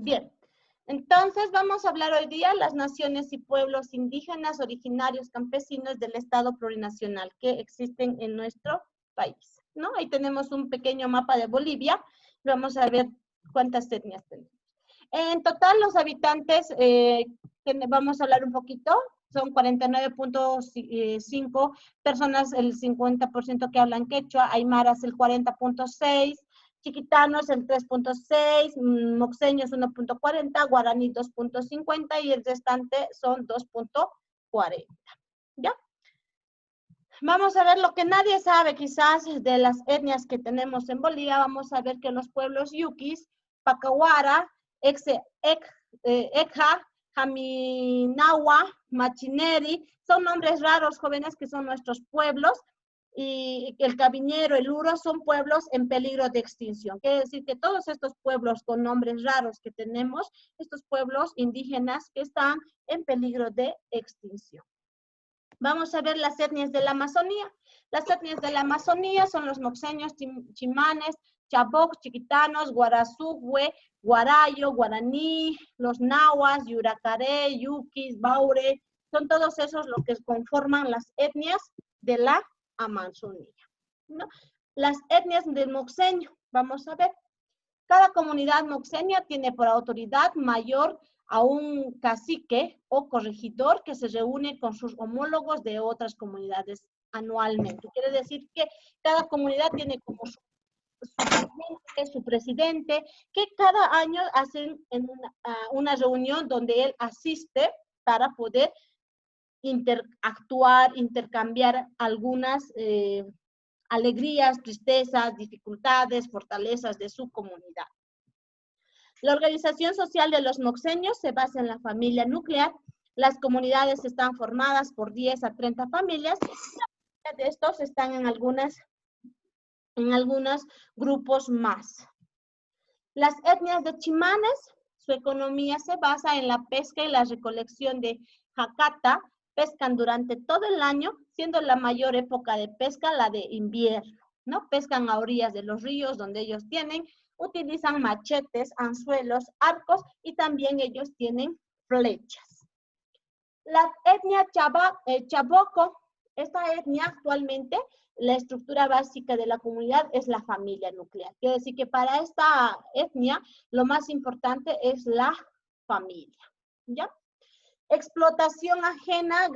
Bien, entonces vamos a hablar hoy día de las naciones y pueblos indígenas originarios campesinos del Estado plurinacional que existen en nuestro país, ¿no? Ahí tenemos un pequeño mapa de Bolivia. Vamos a ver cuántas etnias tenemos. En total, los habitantes, vamos a hablar un poquito, son 49.5 personas, el 50% que hablan quechua, aymaras el 40.6%, chiquitanos el 3.6, moxeños 1.40, guaraní 2.50 y el restante son 2.40. ¿Ya? Vamos a ver lo que nadie sabe quizás de las etnias que tenemos en Bolivia. Vamos a ver que los pueblos yuquis, Pacahuara, Ekja, Jaminawa, Machineri, son nombres raros, jóvenes, que son nuestros pueblos. Y el Cabiñero, el Uro, son pueblos en peligro de extinción. Quiere decir que todos estos pueblos con nombres raros que tenemos, estos pueblos indígenas que están en peligro de extinción. Vamos a ver las etnias de la Amazonía. Las etnias de la Amazonía son los moxeños, chimanes, chaboc, chiquitanos, guarazugüe, guarayo, guaraní, los nahuas, yuracaré, yuquis, baure. Son todos esos los que conforman las etnias de la Amazonía, ¿no? Las etnias del moxeño, vamos a ver. Cada comunidad moxeña tiene por autoridad mayor a un cacique o corregidor que se reúne con sus homólogos de otras comunidades anualmente. Quiere decir que cada comunidad tiene como su presidente, que cada año hacen una reunión donde él asiste para poder interactuar, intercambiar algunas alegrías, tristezas, dificultades, fortalezas de su comunidad. La organización social de los moxeños se basa en la familia nuclear. Las comunidades están formadas por 10 a 30 familias. Y de estos están en algunos grupos más. Las etnias de chimanes, su economía se basa en la pesca y la recolección de jacata. Pescan durante todo el año, siendo la mayor época de pesca la de invierno, ¿no? Pescan a orillas de los ríos donde ellos utilizan machetes, anzuelos, arcos y también ellos tienen flechas. La etnia chaboco, esta etnia actualmente, la estructura básica de la comunidad es la familia nuclear. Quiere decir que para esta etnia lo más importante es la familia, ¿ya? Explotación ajena,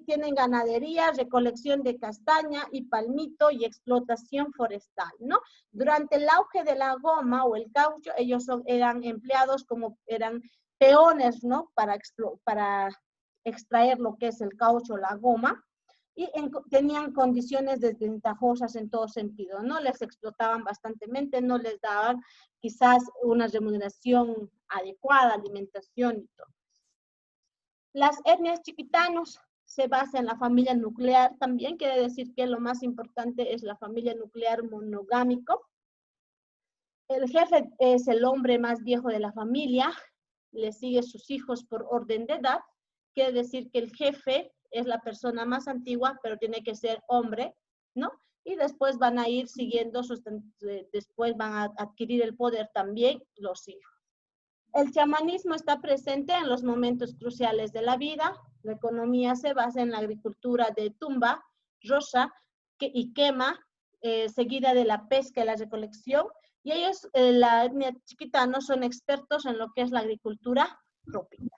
tienen ganadería, recolección de castaña y palmito y explotación forestal, ¿no? Durante el auge de la goma o el caucho, ellos eran empleados como eran peones, ¿no? Para extraer lo que es el caucho, la goma, y tenían condiciones desventajosas en todo sentido, ¿no? Les explotaban bastantemente, no les daban quizás una remuneración adecuada, alimentación y todo. Las etnias chiquitanos se basan en la familia nuclear también, quiere decir que lo más importante es la familia nuclear monogámico. El jefe es el hombre más viejo de la familia, le sigue sus hijos por orden de edad, quiere decir que el jefe es la persona más antigua, pero tiene que ser hombre, ¿no? Y después van a ir siguiendo, después van a adquirir el poder también los hijos. El chamanismo está presente en los momentos cruciales de la vida. La economía se basa en la agricultura de tumba, rosa y quema, seguida de la pesca y la recolección. Y ellos, la etnia chiquitano, son expertos en lo que es la agricultura tropical.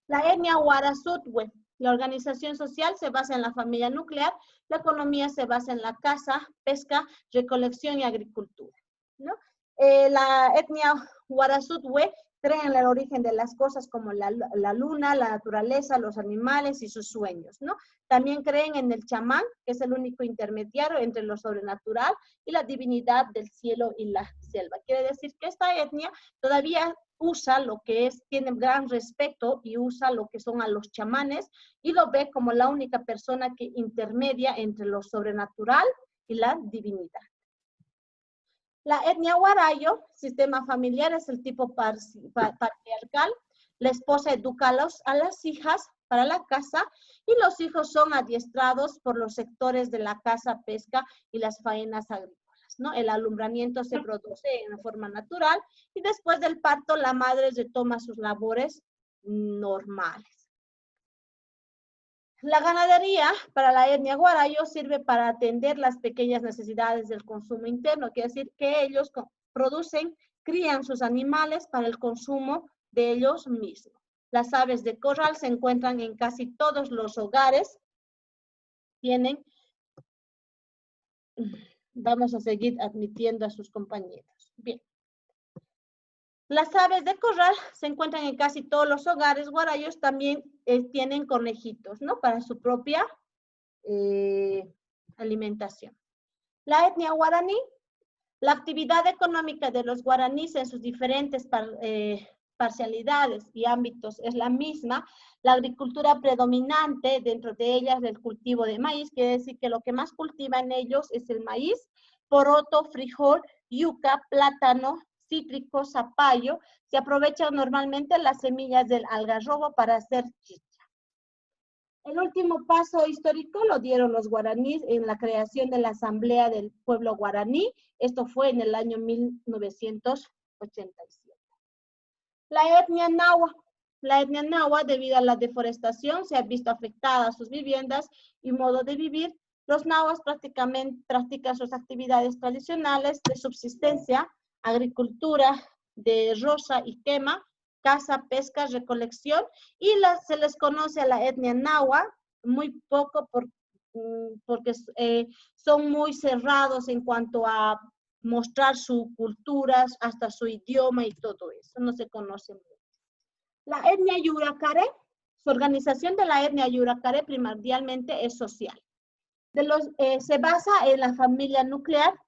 La etnia Guarazutwe, la organización social se basa en la familia nuclear. La economía se basa en la caza, pesca, recolección y agricultura, ¿no? La etnia Guarazutwe cree en el origen de las cosas como la luna, la naturaleza, los animales y sus sueños, ¿no? También creen en el chamán, que es el único intermediario entre lo sobrenatural y la divinidad del cielo y la selva. Quiere decir que esta etnia todavía usa lo que es, tiene gran respeto y usa lo que son a los chamanes y lo ve como la única persona que intermedia entre lo sobrenatural y la divinidad. La etnia guarayo, sistema familiar, es el tipo patriarcal. La esposa educa a las hijas para la casa y los hijos son adiestrados por los sectores de la caza, pesca y las faenas agrícolas. ¿no? El alumbramiento se produce en forma natural y después del parto la madre retoma sus labores normales. La ganadería para la etnia Guarayo sirve para atender las pequeñas necesidades del consumo interno, quiere decir que ellos producen, crían sus animales para el consumo de ellos mismos. Las aves de corral se encuentran en casi todos los hogares. Vamos a seguir admitiendo a sus compañeros. Bien. Las aves de corral se encuentran en casi todos los hogares guarayos, también tienen conejitos, ¿no? Para su propia alimentación. La etnia guaraní, la actividad económica de los guaraníes en sus diferentes parcialidades y ámbitos es la misma. La agricultura predominante dentro de ellas el cultivo de maíz, quiere decir que lo que más cultivan ellos es el maíz, poroto, frijol, yuca, plátano, cítrico, zapallo. Se aprovechan normalmente las semillas del algarrobo para hacer chicha. El último paso histórico lo dieron los guaraníes en la creación de la Asamblea del Pueblo Guaraní. Esto fue en el año 1987. La etnia nahua. La etnia nahua, debido a la deforestación, se ha visto afectada a sus viviendas y modo de vivir. Los nahuas prácticamente practican sus actividades tradicionales de subsistencia, agricultura de roza y quema, caza, pesca, recolección, y se les conoce a la etnia nahua muy poco porque son muy cerrados en cuanto a mostrar su cultura, hasta su idioma y todo eso, no se conoce mucho. La etnia Yuracaré, su organización de la etnia Yuracaré primordialmente es social. Se basa en la familia nuclear,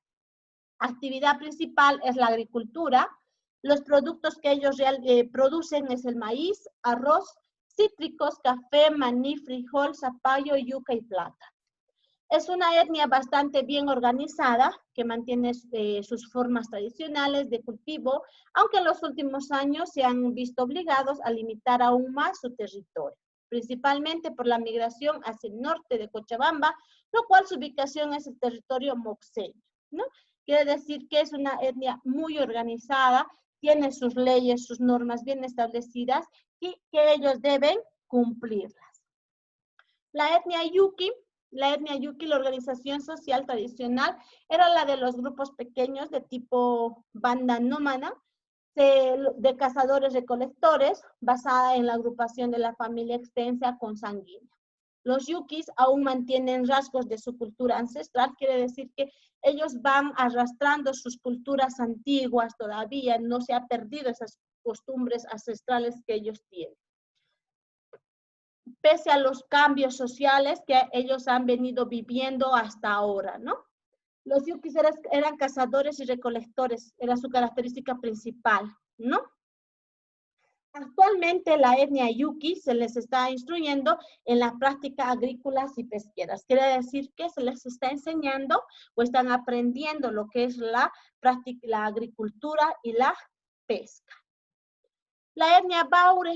actividad principal es la agricultura, los productos que ellos producen es el maíz, arroz, cítricos, café, maní, frijol, zapallo, yuca y plata. Es una etnia bastante bien organizada, que mantiene sus formas tradicionales de cultivo, aunque en los últimos años se han visto obligados a limitar aún más su territorio, principalmente por la migración hacia el norte de Cochabamba, lo cual su ubicación es el territorio moxeño, ¿no? Quiere decir que es una etnia muy organizada, tiene sus leyes, sus normas bien establecidas y que ellos deben cumplirlas. La etnia Yuki, la organización social tradicional, era la de los grupos pequeños de tipo banda nómada, de cazadores-recolectores, basada en la agrupación de la familia extensa consanguínea. Los yukis aún mantienen rasgos de su cultura ancestral, quiere decir que ellos van arrastrando sus culturas antiguas todavía, no se ha perdido esas costumbres ancestrales que ellos tienen. Pese a los cambios sociales que ellos han venido viviendo hasta ahora, ¿no? Los yukis eran cazadores y recolectores, era su característica principal, ¿no? Actualmente la etnia yuki se les está instruyendo en la práctica agrícolas y pesqueras. Quiere decir que se les está enseñando o están aprendiendo lo que es la agricultura y la pesca. La etnia Baure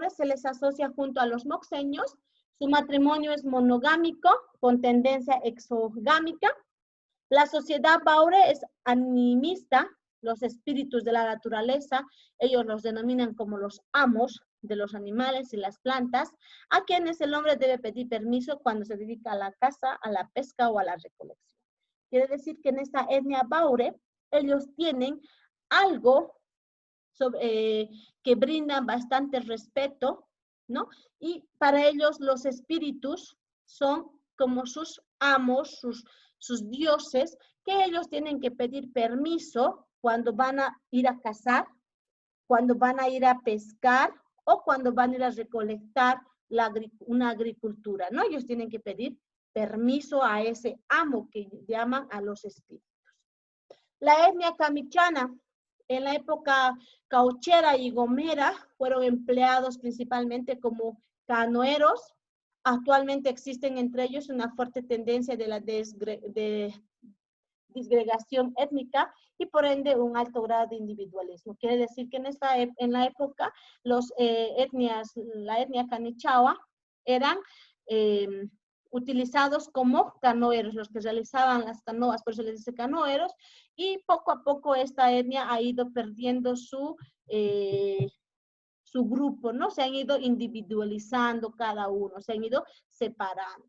se les asocia junto a los moxeños. Su matrimonio es monogámico con tendencia exogámica. La sociedad Baure es animista. Los espíritus de la naturaleza, ellos los denominan como los amos de los animales y las plantas, a quienes el hombre debe pedir permiso cuando se dedica a la caza, a la pesca o a la recolección. Quiere decir que en esta etnia Baure, ellos tienen algo que brindan bastante respeto, ¿no? Y para ellos los espíritus son como sus amos, sus dioses, que ellos tienen que pedir permiso cuando van a ir a cazar, cuando van a ir a pescar o cuando van a ir a recolectar una agricultura, ¿no? Ellos tienen que pedir permiso a ese amo que llaman a los espíritus. La etnia camichana, en la época cauchera y gomera, fueron empleados principalmente como canoeros. Actualmente existen entre ellos una fuerte tendencia de la disgregación étnica y por ende un alto grado de individualismo. Quiere decir que en la época la etnia canichawa eran utilizados como canoeros, los que realizaban las canoas, por eso les dice canoeros, y poco a poco esta etnia ha ido perdiendo su grupo, ¿no? Se han ido individualizando cada uno, se han ido separando.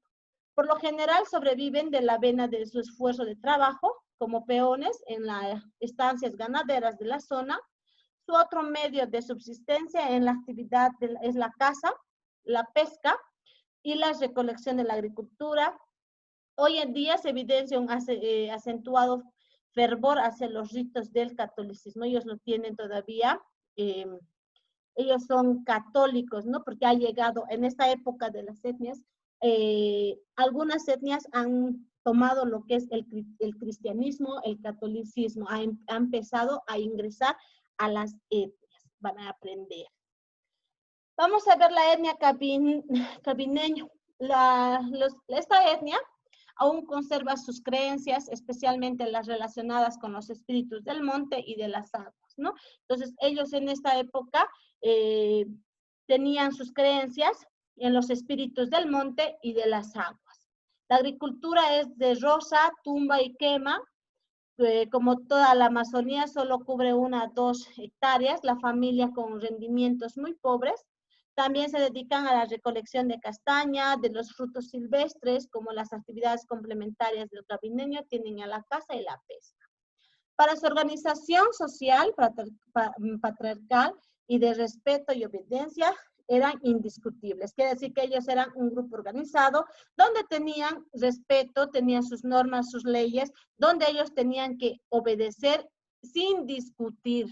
Por lo general sobreviven de la vena de su esfuerzo de trabajo como peones en las estancias ganaderas de la zona. Su otro medio de subsistencia en la actividad es la caza, la pesca y la recolección de la agricultura. Hoy en día se evidencia un acentuado fervor hacia los ritos del catolicismo. Ellos lo tienen todavía. Ellos son católicos, ¿no? Porque ha llegado en esta época de las etnias, algunas etnias han tomado lo que es el cristianismo, el catolicismo, ha empezado a ingresar a las etnias, van a aprender. Vamos a ver la etnia cabineño. Esta etnia aún conserva sus creencias, especialmente las relacionadas con los espíritus del monte y de las aguas, ¿no? Entonces, ellos en esta época tenían sus creencias en los espíritus del monte y de las aguas. La agricultura es de roza, tumba y quema. Como toda la Amazonía, solo cubre 1 a 2 hectáreas, la familia con rendimientos muy pobres. También se dedican a la recolección de castaña, de los frutos silvestres, como las actividades complementarias del cabineño, tienen a la caza y la pesca. Para su organización social patriarcal y de respeto y obediencia, eran indiscutibles. Quiere decir que ellos eran un grupo organizado, donde tenían respeto, tenían sus normas, sus leyes, donde ellos tenían que obedecer sin discutir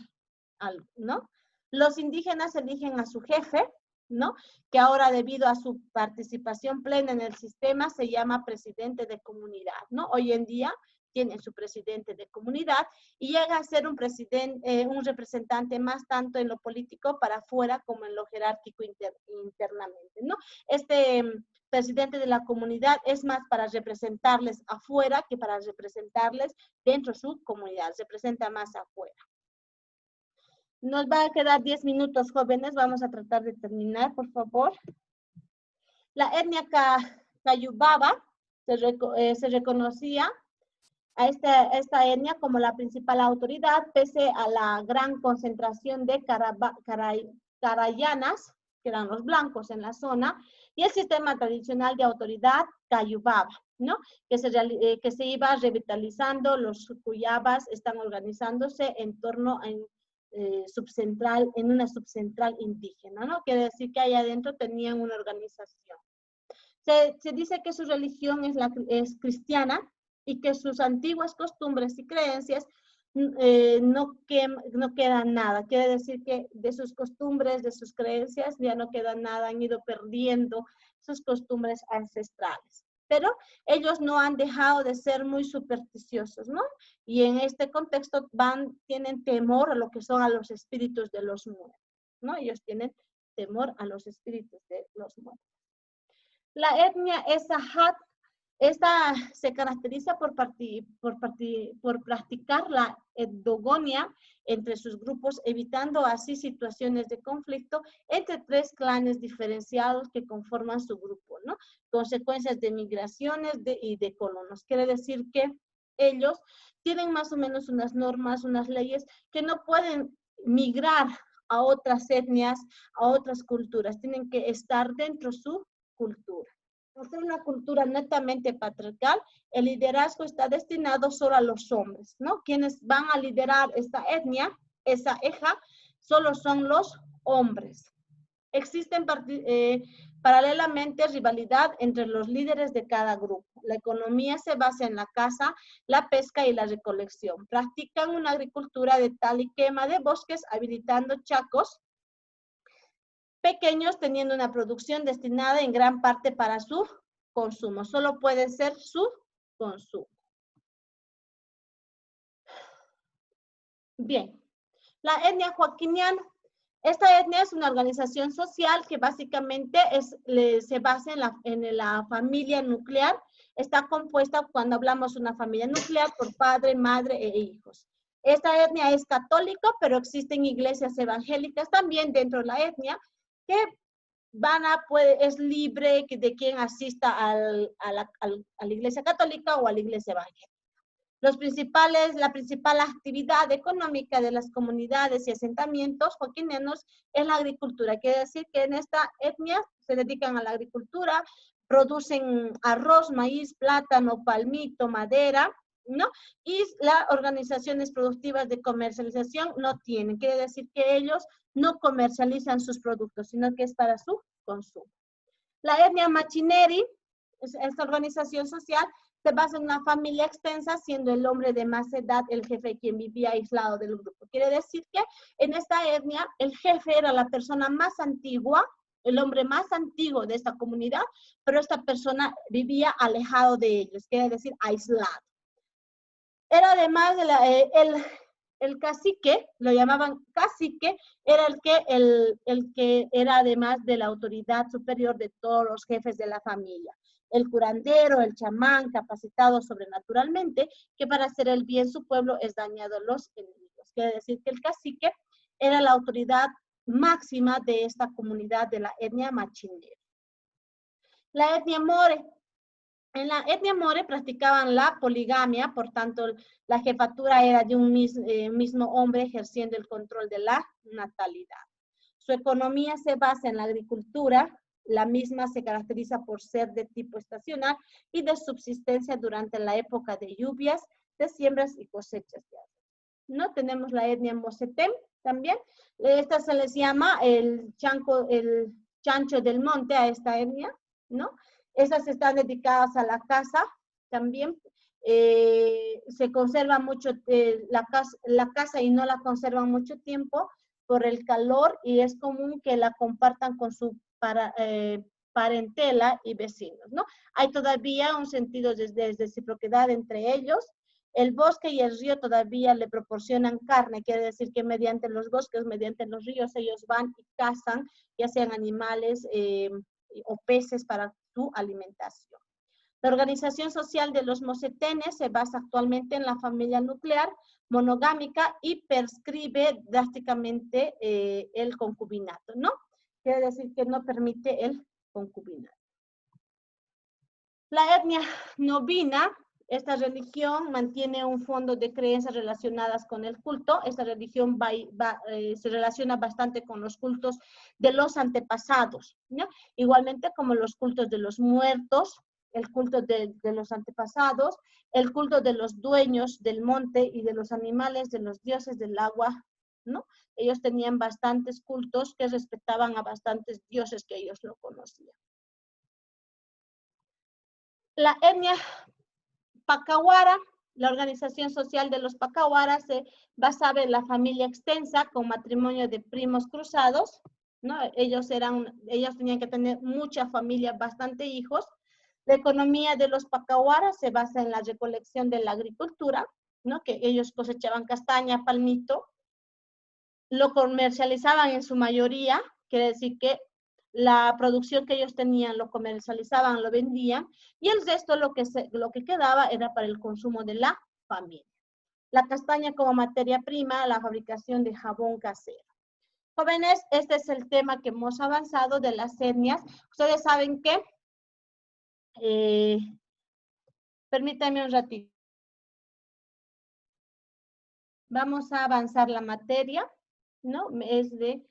algo, ¿no? Los indígenas eligen a su jefe, ¿no? Que ahora, debido a su participación plena en el sistema, se llama presidente de comunidad, ¿no? Hoy en día tienen su presidente de comunidad y llega a ser un representante más tanto en lo político para afuera como en lo jerárquico internamente, ¿no? Este presidente de la comunidad es más para representarles afuera que para representarles dentro de su comunidad, representa más afuera. Nos va a quedar 10 minutos, jóvenes, vamos a tratar de terminar, por favor. La etnia Cayubaba se reconocía a esta etnia como la principal autoridad, pese a la gran concentración de carayanas, que eran los blancos en la zona, y el sistema tradicional de autoridad Cayubaba, ¿no? Que se iba revitalizando, los cuyabas están organizándose en torno a en una subcentral indígena, ¿no? Quiere decir que ahí adentro tenían una organización. Se dice que su religión es cristiana y que sus antiguas costumbres y creencias no quedan nada. Quiere decir que de sus costumbres, de sus creencias, ya no queda nada, han ido perdiendo sus costumbres ancestrales. Pero ellos no han dejado de ser muy supersticiosos, ¿no? Y en este contexto tienen temor a lo que son a los espíritus de los muertos, ¿no? Ellos tienen temor a los espíritus de los muertos. La etnia Esahat, esta se caracteriza por practicar la endogamia entre sus grupos, evitando así situaciones de conflicto entre 3 clanes diferenciados que conforman su grupo, ¿no? Consecuencias de migraciones y de colonos. Quiere decir que ellos tienen más o menos unas normas, unas leyes que no pueden migrar a otras etnias, a otras culturas. Tienen que estar dentro de su cultura. Al ser una cultura netamente patriarcal, el liderazgo está destinado solo a los hombres, ¿no? Quienes van a liderar esta etnia, esa eja, solo son los hombres. Existen paralelamente rivalidad entre los líderes de cada grupo. La economía se basa en la caza, la pesca y la recolección. Practican una agricultura de tal y quema de bosques, habilitando chacos pequeños, teniendo una producción destinada en gran parte para su consumo. Solo puede ser su consumo. Bien, la etnia joaquiniana. Esta etnia es una organización social que básicamente se basa en la familia nuclear. Está compuesta, cuando hablamos de una familia nuclear, por padre, madre e hijos. Esta etnia es católica, pero existen iglesias evangélicas también dentro de la etnia que es libre de quien asista a la Iglesia Católica o a la Iglesia Evangélica. La principal actividad económica de las comunidades y asentamientos joaquinianos es la agricultura. Quiere decir que en esta etnia se dedican a la agricultura, producen arroz, maíz, plátano, palmito, madera, ¿no? Y las organizaciones productivas de comercialización no tienen. Quiere decir que ellos no comercializan sus productos, sino que es para su consumo. La etnia Machineri, esta organización social, se basa en una familia extensa, siendo el hombre de más edad el jefe quien vivía aislado del grupo. Quiere decir que en esta etnia el jefe era la persona más antigua, el hombre más antiguo de esta comunidad, pero esta persona vivía alejado de ellos, quiere decir aislado. Era además el cacique, lo llamaban cacique, era el que era además de la autoridad superior de todos los jefes de la familia. El curandero, el chamán, capacitado sobrenaturalmente, que para hacer el bien su pueblo es dañado a los enemigos. Quiere decir que el cacique era la autoridad máxima de esta comunidad de la etnia machinera. La etnia more. En la etnia more practicaban la poligamia, por tanto la jefatura era de un mismo hombre ejerciendo el control de la natalidad. Su economía se basa en la agricultura, la misma se caracteriza por ser de tipo estacional y de subsistencia durante la época de lluvias, de siembras y cosechas. ¿No? Tenemos la etnia mosetem también. Esta se les llama el chancho del monte a esta etnia, ¿no? Estas están dedicadas a la caza también. Se conserva mucho la casa y no la conservan mucho tiempo por el calor y es común que la compartan con su parentela y vecinos, ¿no? Hay todavía un sentido de reciprocidad entre ellos. El bosque y el río todavía le proporcionan carne, quiere decir que mediante los bosques, mediante los ríos, ellos van y cazan, ya sean animales o peces para su alimentación. La organización social de los mosetenes se basa actualmente en la familia nuclear monogámica y prescribe drásticamente el concubinato, ¿no? Quiere decir que no permite el concubinato. La etnia novina, esta religión mantiene un fondo de creencias relacionadas con el culto. Esta religión se relaciona bastante con los cultos de los antepasados, ¿no? Igualmente como los cultos de los muertos, el culto de los antepasados, el culto de los dueños del monte y de los animales, de los dioses del agua, ¿no? Ellos tenían bastantes cultos que respetaban a bastantes dioses que ellos no conocían. La etnia Pacahuara, la organización social de los Pacahuaras se basaba en la familia extensa con matrimonio de primos cruzados, ¿no? Ellos tenían que tener mucha familia, bastante hijos. La economía de los Pacahuaras se basa en la recolección de la agricultura, ¿no? Que ellos cosechaban castaña, palmito, lo comercializaban en su mayoría, quiere decir que la producción que ellos tenían lo comercializaban, lo vendían, y el resto lo que quedaba era para el consumo de la familia. La castaña como materia prima, la fabricación de jabón casero. Jóvenes, este es el tema que hemos avanzado de las etnias. Ustedes saben que, permítanme un ratito. Vamos a avanzar la materia, ¿no? Es de